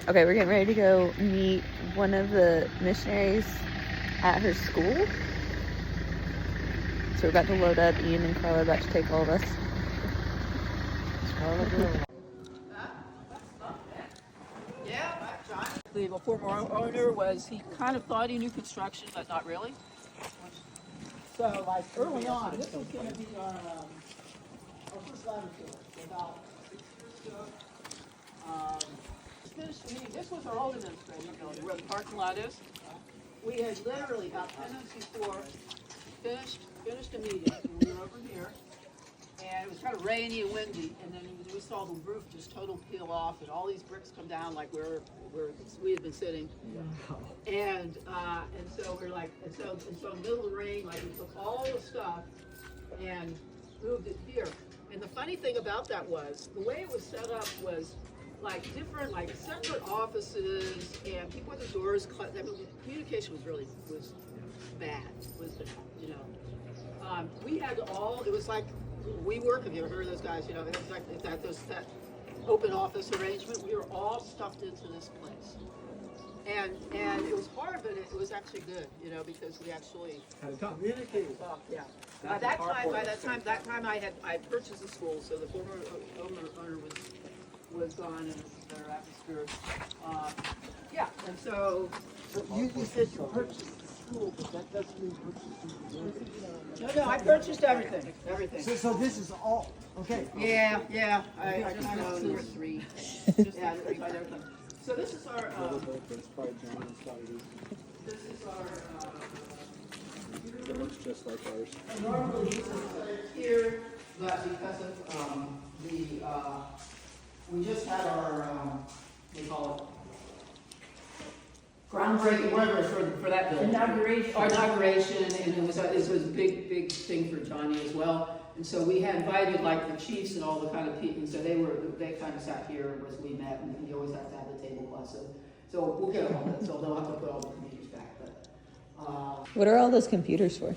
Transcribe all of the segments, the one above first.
Okay, we're getting ready to go meet one of the missionaries at her school. So we're about to load up. Ian and Carla are about to take all of us. The former owner was, he kind of thought he knew construction, but not really. So like early on, this was going to be our first laboratory about 6 years ago. Finished the meeting. This was our old administrative building where the parking lot is. We had literally about 10 minutes before finished a meeting. And we were over here. And it was kind of rainy and windy, and then we saw the roof just total peel off, and all these bricks come down like where we had been sitting. Wow. And so we're like, and so in the middle of the rain, like we took all the stuff and moved it here. And the funny thing about that was the way it was set up was like different, like separate offices, and people with the doors. I mean, the communication was bad. You know, we had all. It was like. WeWork, have you ever heard of those guys? You know, it was like that open office arrangement. We were all stuffed into this place, and it was hard, but it was actually good, you know, because we actually communicated. Yeah. By that time, I purchased the school, so the former owner was gone, and it was a better atmosphere. Yeah, and so. But you said you purchased the school, but that doesn't mean purchasing the building. No, I purchased everything. So this is all, okay. Yeah, I just know 2 or 3. Yeah, I tried everything. So this is our, It looks just like ours. normally this is here, but because of, we just had our, what do you call it? Groundbreaking, whatever, for that building. Inauguration, and it was a big thing for Johnny as well. And so we had invited like the chiefs and all the kind of people, and so they kind of sat here as we met, and you always have to have the tablecloth. So we'll get all that, so they'll have to put all the computers back. But What are all those computers for?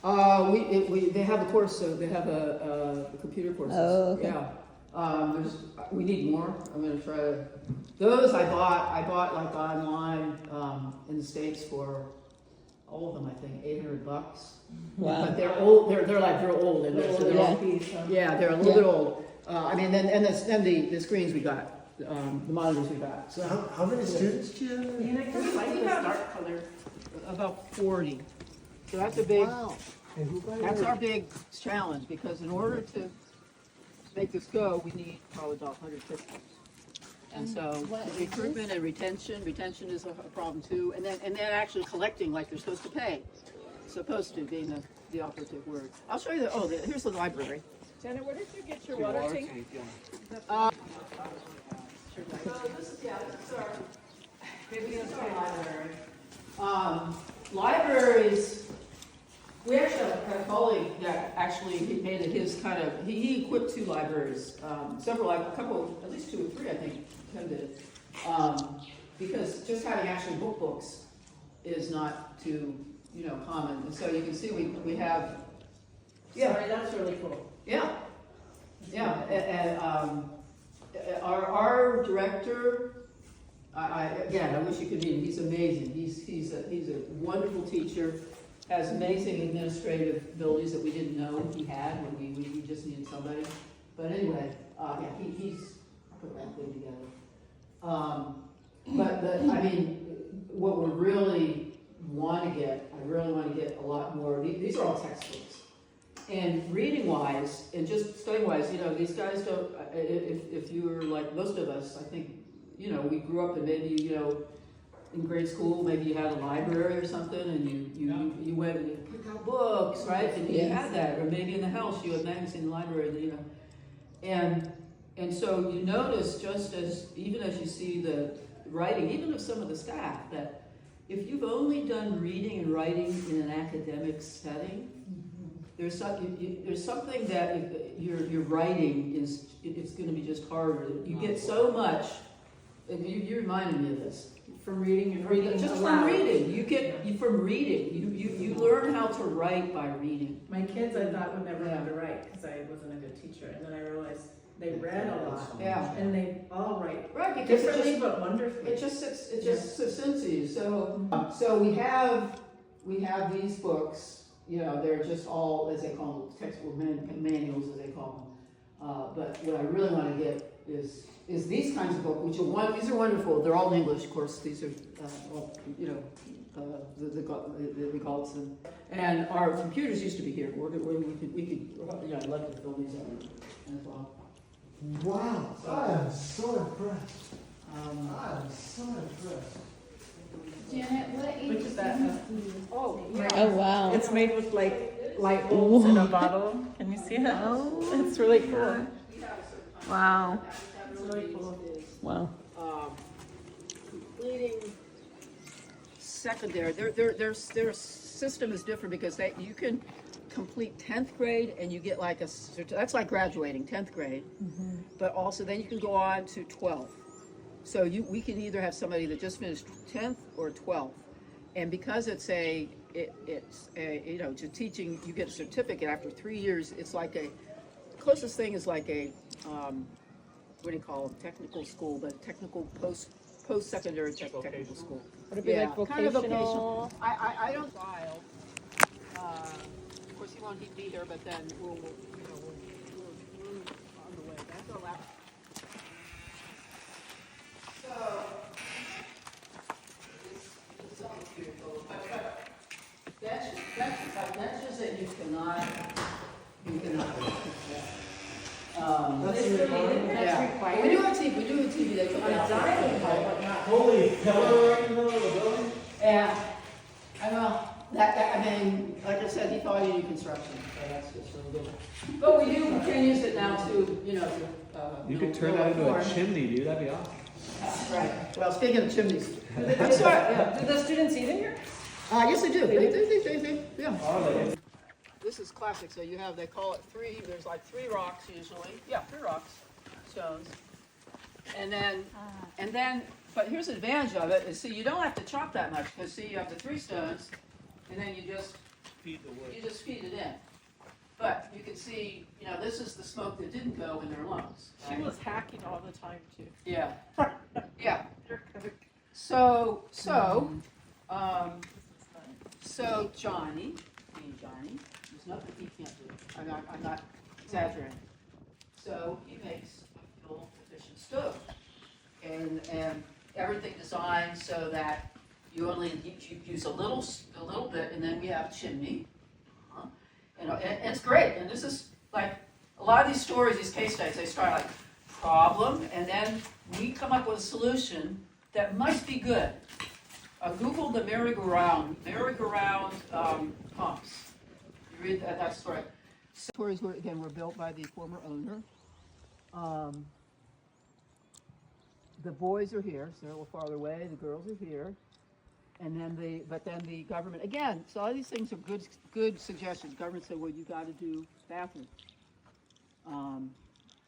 they have a course, so they have a computer courses. Oh, okay. Yeah. We need more. I'm gonna try to. Those I bought like online in the States for all of them. I think $800. Wow. But they're old. They're like real old, and so they're all, yeah, they're a little bit old. I mean, then the screens we got, the monitors we got. So how many students do you have? We have dark color, about 40. So that's a big. Wow. That's our big challenge, because in order to make this go, we need probably about 150. And so recruitment and retention is a problem too. And then actually collecting like they're supposed to pay. Supposed to being the operative word. I'll show you here's the library. Jenna, where did you get your water tank? So this is our libraries. We actually have a colleague that actually made it his kind of, he equipped 2 libraries, at least 2 or 3, I think, Tim did. Because just having actually books is not too, common. And so you can see we have, Sorry, that's really cool. yeah. And our director, I wish you could meet him. He's amazing. He's a wonderful teacher. Has amazing administrative abilities that we didn't know he had when we just needed somebody. But anyway, he's put that thing together. But I mean, what we really want to get, I really want to get a lot more. These are all textbooks, and reading wise and just studying wise, these guys don't. If you're like most of us, I think, we grew up and maybe in grade school, maybe you had a library or something, and you went and you picked out books, right? And you had that, or maybe in the house you had magazine in the library, and so you notice just even as you see the writing, even of some of the staff, that if you've only done reading and writing in an academic setting, there's something that your writing it's going to be just harder. You get so much, and you reminded me of this. From reading and reading Just aloud. from reading, from reading, you learn how to write by reading. My kids, I thought, would never learn to write because I wasn't a good teacher, and then I realized They read a lot. Yeah. And they all write Right, because it differently just, but wonderfully. it just sits into you. So we have these books, you know, they're just all, as they call them, textbook manuals, as they call them. But what I really want to get is these kinds of books, these are wonderful. They're all in English, of course. These are, all, you know, the Galts and our computers used to be here, where we could, you know, I'd like to fill these in as well. Wow, I am so impressed. I am so impressed. Janet, what age Look at that. Oh, Oh, wow. It's made with like light bulbs in a bottle. Can you see that? Oh, It's really cool. wow. It's really cool. Wow. Completing secondary, their system is different because you can complete 10th grade and you get like that's like graduating 10th grade, but also then you can go on to 12th. So we can either have somebody that just finished 10th or 12th, and because it's a you know, to teaching, you get a certificate after 3 years. It's like the closest thing is like a what do you call them? Technical school, but technical post-secondary technical school. Would it be like kind of vocational? vocational. I don't file. Of course, he won't be here, but then we're on the way. That's our last. So, it's all beautiful. That's just that you cannot. That's required. We do have TV, they put On a that. dining hall, but not. Holy pillar right in the middle of the building? Yeah, I know, that, I mean, like I said, he thought he knew construction, so that's really good. But we can use it now to, you know, to, You could turn that into a chimney, dude. That'd be awesome. Right, well, speaking of chimneys. That's what, yeah. Do the students eat in here? Yes, they do, they, yeah. Oh, This is classic, so you have, they call it there's like 3 rocks usually, 3 rocks, stones. And then, but here's the advantage of it, is see, you don't have to chop that much, because see, you have the 3 stones, and then you just feed it in. But you can see, you know, this is the smoke that didn't go in their lungs. She right? was hacking all the time too. Yeah, yeah. So Johnny, there's nothing he can't do. I'm not exaggerating. So he makes a fuel-efficient stove, and everything designed so that you use a little bit, and then we have chimney. And it's great. And this is like a lot of these stories, these case studies. They start like problem, and then we come up with a solution that must be good. Google the merry-go-round pumps. You read that story. Stories were built by the former owner. The boys are here, so they're a little farther away. The girls are here, and then the government again. So all these things are good suggestions. Government said, well, you got to do bathrooms.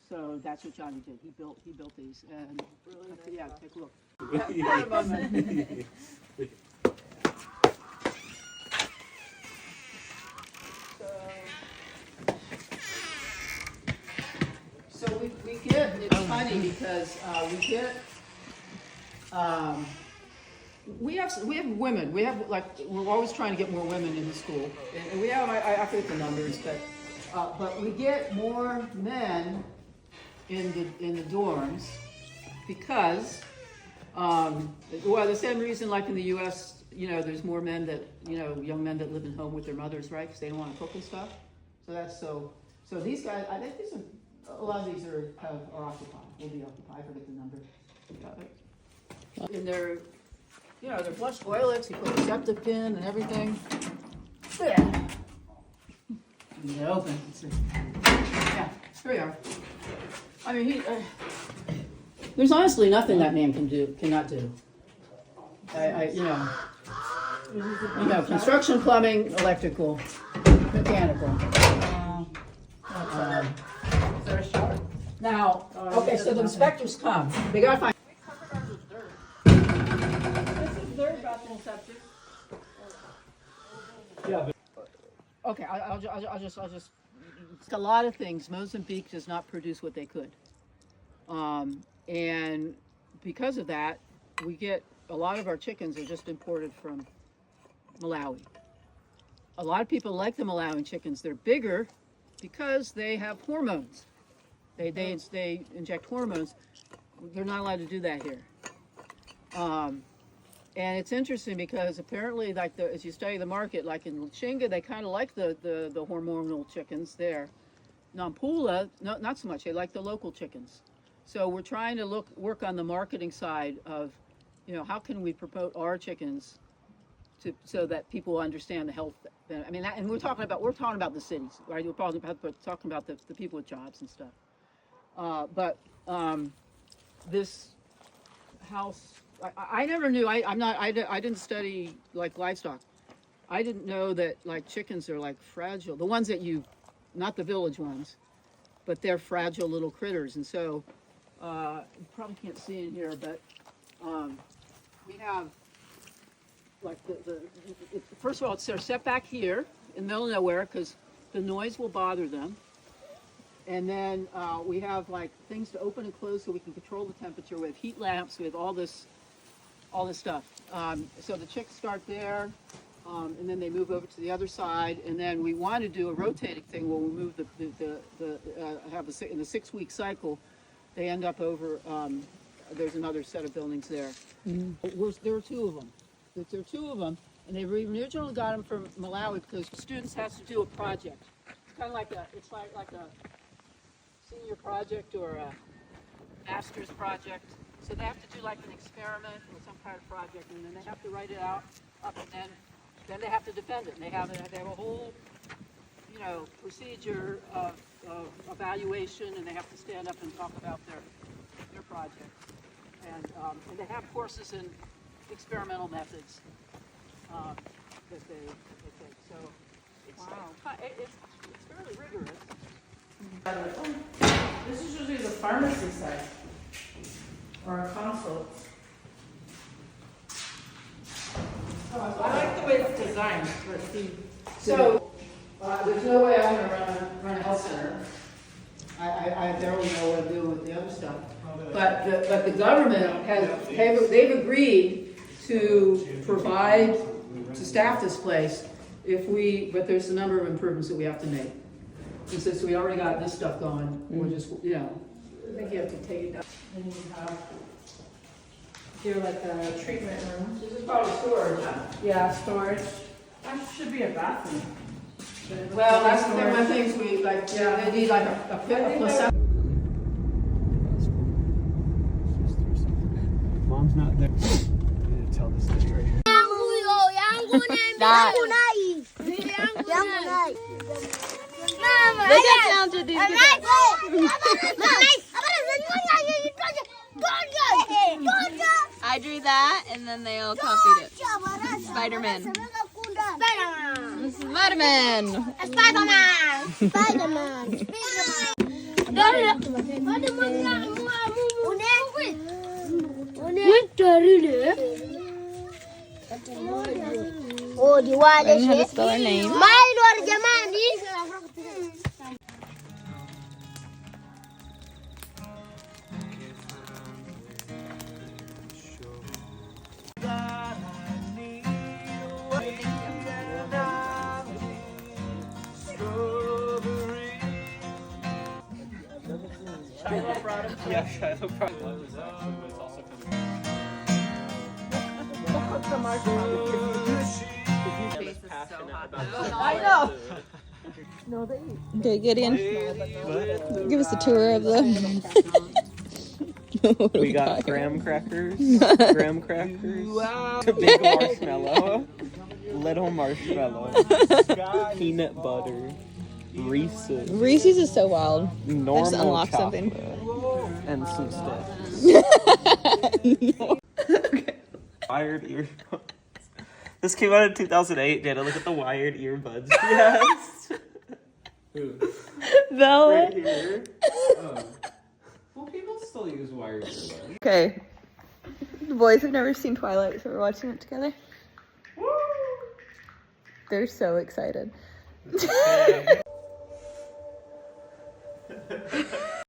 So that's what Johnny did. He built these, and yeah, take a look. So we get, it's funny because we have women, we're always trying to get more women in the school. And we have, I forget the numbers, but we get more men in the dorms because, well, the same reason like in the US, you know, there's more men that, you know, young men that live at home with their mothers, right? Because they don't want to cook and stuff. So that's so these guys, I think these are, a lot of these are occupied, will be occupied, I forget the number. And they're, you know, they're flush toilets, you put a septic in and everything. Yeah. And they're open. Yeah, here we are. I mean, there's honestly nothing that man cannot do. You know, construction, plumbing, electrical, mechanical. Is there a shower? Now, okay, so the inspectors come. They gotta find. This is their bathroom septic. Yeah, Okay, I'll just a lot of things. Mozambique does not produce what they could. And because of that, we get a lot of our chickens are just imported from Malawi. A lot of people like the Malawian chickens. They're bigger because they have hormones. They inject hormones. They're not allowed to do that here. And it's interesting because apparently, like as you study the market, like in Lichinga, they kind of like the hormonal chickens there. Nampula, not so much. They like the local chickens. So we're trying to work on the marketing side of, how can we promote our chickens so that people understand the health. I mean, and we're talking about the cities, right? We're talking about the people with jobs and stuff. But this house, I never knew. I didn't study like livestock. I didn't know that like chickens are like fragile. The ones that not the village ones, but they're fragile little critters. And so you probably can't see in here, but we have like first of all, they're set back here in the middle of nowhere because the noise will bother them. And then we have like things to open and close so we can control the temperature. We have heat lamps. We have all this stuff. So the chicks start there, and then they move over to the other side. And then we want to do a rotating thing where we move in the 6-week cycle. They end up over. There's another set of buildings there. There are 2 of them. There are 2 of them, and they originally got them from Malawi because students have to do a project. It's kind of like a senior project or a master's project. So they have to do like an experiment or some kind of project, and then they have to write it up, and then they have to defend it. And they have a whole, procedure of evaluation, and they have to stand up and talk about their project. And they have courses in experimental methods that they take. So it's fairly rigorous. This is usually the pharmacy side or a consult. I like the way it's designed. So there's no way I'm going to run a health center. I barely know what to do with the other stuff. But the government they've agreed to provide to staff this place but there's a number of improvements that we have to make. And since we already got this stuff going, we're just, I think you have to take it down. And you have here like a treatment room. This is probably storage. Yeah, storage. That should be a bathroom. Well, that's one of the things we like. Yeah, they need like a placenta. Mom's not there. I need to tell this story right here. Look at sounds with these I drew that, and then they all copied it. Spider-Man. Spider-Man. Oh, diwali Learn how to spell her name. Mailor jamani. Yeah, Shiloh probably was actually, but it's also I know. Okay, Gideon. Give us a tour of the. We got graham crackers, big marshmallow, little marshmallow, peanut butter, Reese's. Reese's is so wild. Normal I just unlocked chocolate, something. and some stuff. Okay. Wired earbuds. This came out in 2008. Dana, look at the wired earbuds. Yes. Who? Bella. Right here. Oh. Well, people still use wired earbuds. Okay. The boys have never seen Twilight, so we're watching it together. They're so excited.